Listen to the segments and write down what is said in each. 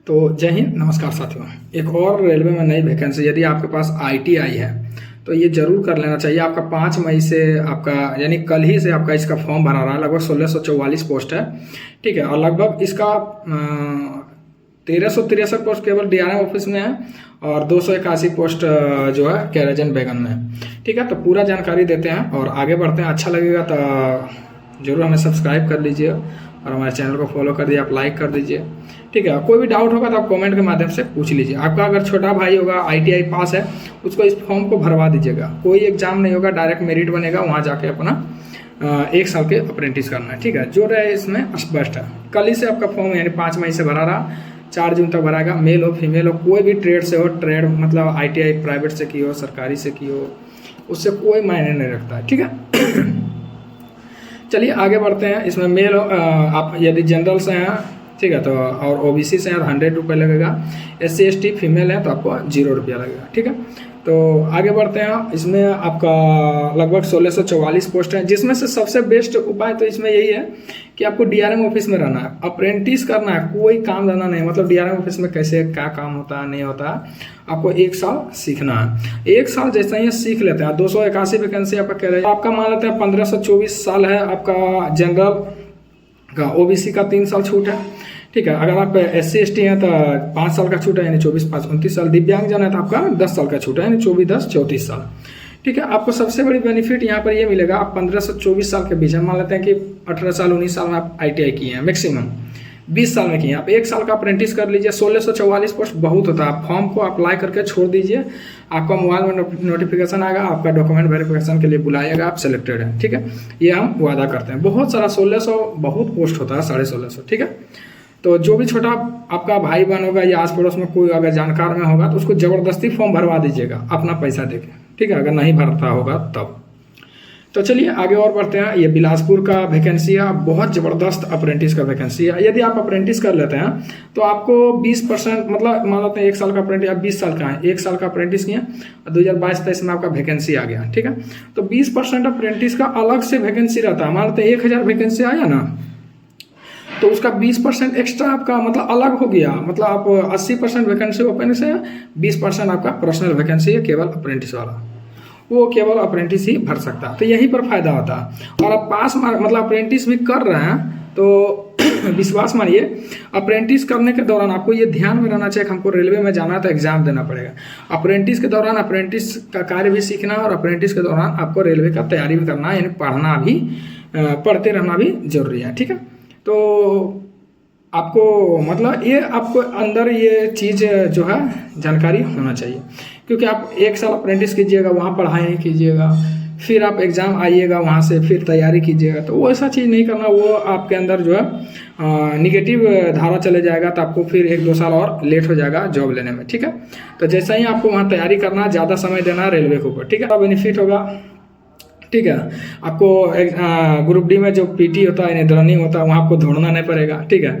तो जय हिंद, नमस्कार साथियों। एक और रेलवे में नई वैकेंसी, यदि आपके पास ITI है तो ये जरूर कर लेना चाहिए। आपका 5 मई से आपका यानी कल ही से आपका इसका फॉर्म भरा रहा है। लगभग 1644 पोस्ट है, ठीक है। और लगभग इसका 1363 पोस्ट केवल DRM ऑफिस में है और 281 पोस्ट जो है कैरेजन बैगन में है, ठीक है। तो पूरा जानकारी देते हैं और आगे बढ़ते हैं। अच्छा लगेगा तो जरूर हमें सब्सक्राइब कर लीजिए और हमारे चैनल को फॉलो कर दीजिए, आप लाइक कर दीजिए, ठीक है। कोई भी डाउट होगा तो आप कमेंट के माध्यम से पूछ लीजिए। आपका अगर छोटा भाई होगा ITI पास है, उसको इस फॉर्म को भरवा दीजिएगा। कोई एग्जाम नहीं होगा, डायरेक्ट मेरिट बनेगा, वहाँ जाके अपना 1 साल के अप्रेंटिस करना है, ठीक है। जो रहे इसमें बेस्ट है। कल ही से आपका फॉर्म यानी 5 मई से भरा रहा, 4 जून तक भराएगा। मेल हो फीमेल हो, कोई भी ट्रेड से हो, ट्रेड मतलब ITI प्राइवेट से की हो, सरकारी से की हो, उससे कोई मायने नहीं रखता है, ठीक है। चलिए आगे बढ़ते हैं। इसमें मेल आप यदि जनरल से हैं, ठीक है, तो और OBC से हैं तो 100 रुपये लगेगा। SC ST फीमेल है तो आपको 0 रुपया लगेगा, ठीक है। तो आगे बढ़ते हैं। इसमें आपका लगभग 1644 पोस्ट है, जिसमें से सबसे बेस्ट उपाय तो इसमें यही है कि आपको DRM ऑफिस में रहना है, अप्रेंटिस करना है, कोई काम धंधा नहीं। मतलब DRM ऑफिस में कैसे क्या काम होता है नहीं होता है, आपको 1 साल सीखना है। 1 साल जैसे ही सीख लेते हैं, 281 वैकेंसी आपका कह रहे हैं, आपका मान लेते हैं 1524 साल है आपका जनरल का। OBC का 3 साल छूट है, ठीक है। अगर आप SC ST हैं तो 5 साल का छूट है, यानी 24 5 29 साल। दिव्यांगजन है तो आपका 10 साल का छूट है, यानी 24 10 34 साल, ठीक है। आपको सबसे बड़ी बेनिफिट यहाँ पर ये मिलेगा, आप 15 से 24 साल के बीच में, मान लेते हैं कि 18 साल 19 साल में आप ITI किए हैं, मैक्सिमम 20 साल में किए हैं, आप 1 साल का अप्रेंटिस कर लीजिए। 1644 पोस्ट बहुत होता है। आप फॉर्म को अप्लाई करके छोड़ दीजिए, आपका मोबाइल में नोटिफिकेशन आएगा, आपका डॉक्यूमेंट वेरिफिकेशन के लिए बुलाएगा, आप सिलेक्टेड हैं, ठीक है। ये हम वादा करते हैं। बहुत सारा 1600 बहुत पोस्ट होता है, 1650, ठीक है। तो जो भी छोटा आपका भाई बहन होगा या आस पड़ोस में कोई अगर जानकार में होगा तो उसको ज़बरदस्ती फॉर्म भरवा दीजिएगा अपना पैसा देके, ठीक है, अगर नहीं भरता होगा तब। तो चलिए आगे और बढ़ते हैं। ये बिलासपुर का वैकेंसी है, बहुत ज़बरदस्त अप्रेंटिस का वैकेंसी है। यदि आप अप्रेंटिस कर लेते हैं तो आपको 20% मतलब मान लेते हैं 1 साल का अप्रेंटिस, आप 20 साल का है, 1 साल का अप्रेंटिस किए और 2022-23 में आपका वैकेंसी आ गया, ठीक है। तो 20% अप्रेंटिस का अलग से वैकेंसी रहता है। मान लेते हैं 1000 वैकेंसी आया ना, तो उसका 20% एक्स्ट्रा आपका मतलब अलग हो गया। मतलब आप 80% वैकेंसी ओपन से 20% आपका पर्सनल वैकेंसी है, केवल अप्रेंटिस वाला, वो केवल अप्रेंटिस ही भर सकता है। तो यहीं पर फायदा होता है। और आप पास मतलब अप्रेंटिस भी कर रहे हैं तो विश्वास मानिए, अप्रेंटिस करने के दौरान आपको ये ध्यान में रहना चाहिए कि हमको रेलवे में जाना है तो एग्जाम देना पड़ेगा। अप्रेंटिस के दौरान अप्रेंटिस का कार्य भी सीखना और अप्रेंटिस के दौरान आपको रेलवे का तैयारी भी करना, यानी पढ़ना भी, पढ़ते रहना भी जरूरी है, ठीक है। तो आपको मतलब ये आपको अंदर ये चीज़ जो है जानकारी होना चाहिए, क्योंकि आप 1 साल अप्रेंटिस कीजिएगा, वहाँ पढ़ाई कीजिएगा, फिर आप एग्ज़ाम आइएगा, वहाँ से फिर तैयारी कीजिएगा, तो वो ऐसा चीज़ नहीं करना। वो आपके अंदर जो है निगेटिव धारा चले जाएगा, तो आपको फिर 1-2 साल और लेट हो जाएगा जॉब लेने में, ठीक है। तो जैसा ही आपको वहाँ तैयारी करना, ज़्यादा समय देना रेलवे के ऊपर, ठीक है, बेनिफिट होगा, ठीक है। आपको ग्रुप D में जो PT होता है, रनिंग होता है, वहाँ आपको ढूंढना नहीं पड़ेगा, ठीक है।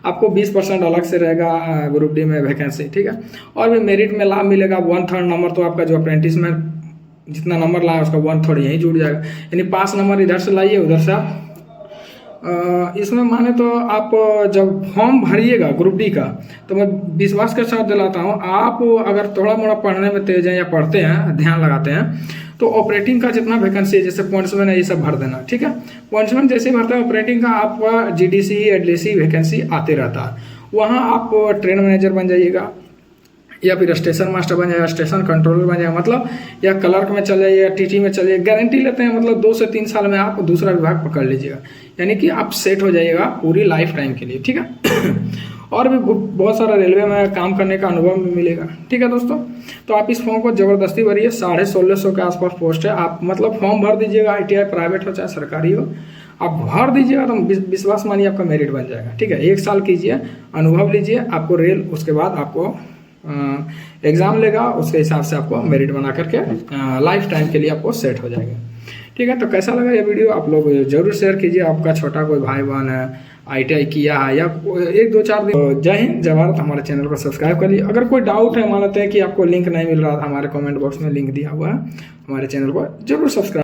आपको 20% अलग से रहेगा ग्रुप D में वैकेंसी, ठीक है। और भी मेरिट में लाभ मिलेगा। 1/3 नंबर तो आपका जो अप्रेंटिस में जितना नंबर लाया उसका 1/3 यहीं जुड़ जाएगा, यानी 5 नंबर इधर से लाइए, उधर से आप इसमें माने तो आप जब फॉर्म भरिएगा ग्रुप D का, तो मैं विश्वास के साथ दिलाता हूँ, आप अगर थोड़ा मोड़ा पढ़ने में तेज हैं या पढ़ते हैं, ध्यान लगाते हैं, तो ऑपरेटिंग का जितना वैकेंसी है, जैसे पॉइंट्समैन है, ये सब भर देना, ठीक है। पॉइंट्समैन जैसे भरते हैं, ऑपरेटिंग का आपका GDC ADC वैकेंसी आते रहता है। वहाँ आप ट्रेन मैनेजर बन जाइएगा, या फिर स्टेशन मास्टर बन जाएगा, स्टेशन कंट्रोलर बन जाएगा, मतलब या क्लर्क में चले जाइए, या TT में चलिए। गारंटी लेते हैं मतलब 2 से 3 साल में आप दूसरा विभाग पकड़ लीजिएगा, यानी कि आप सेट हो जाइएगा पूरी लाइफ टाइम के लिए, ठीक है। और भी बहुत सारा रेलवे में काम करने का अनुभव भी मिलेगा, ठीक है दोस्तों। तो आप इस फॉर्म को ज़बरदस्ती भरिए। 1650 के आसपास पोस्ट है। आप मतलब फॉर्म भर दीजिएगा, ITI प्राइवेट हो चाहे सरकारी हो, आप भर दीजिएगा तो विश्वास मानिए आपका मेरिट बन जाएगा, ठीक है। 1 साल कीजिए, अनुभव लीजिए, आपको रेल, उसके बाद आपको एग्ज़ाम लेगा, उसके हिसाब से आपको मेरिट बना करके लाइफ टाइम के लिए आपको सेट हो जाएगा, ठीक है। तो कैसा लगा ये वीडियो, आप लोग जरूर शेयर कीजिए। आपका छोटा कोई भाई बहन है, ITI किया है, या 1-2-4 दिन। तो जय हिंद, जय भारत। हमारे चैनल को सब्सक्राइब कर लीजिए। अगर कोई डाउट है, मान लेते हैं कि आपको लिंक नहीं मिल रहा था, हमारे कमेंट बॉक्स में लिंक दिया हुआ है, हमारे चैनल को जरूर सब्सक्राइब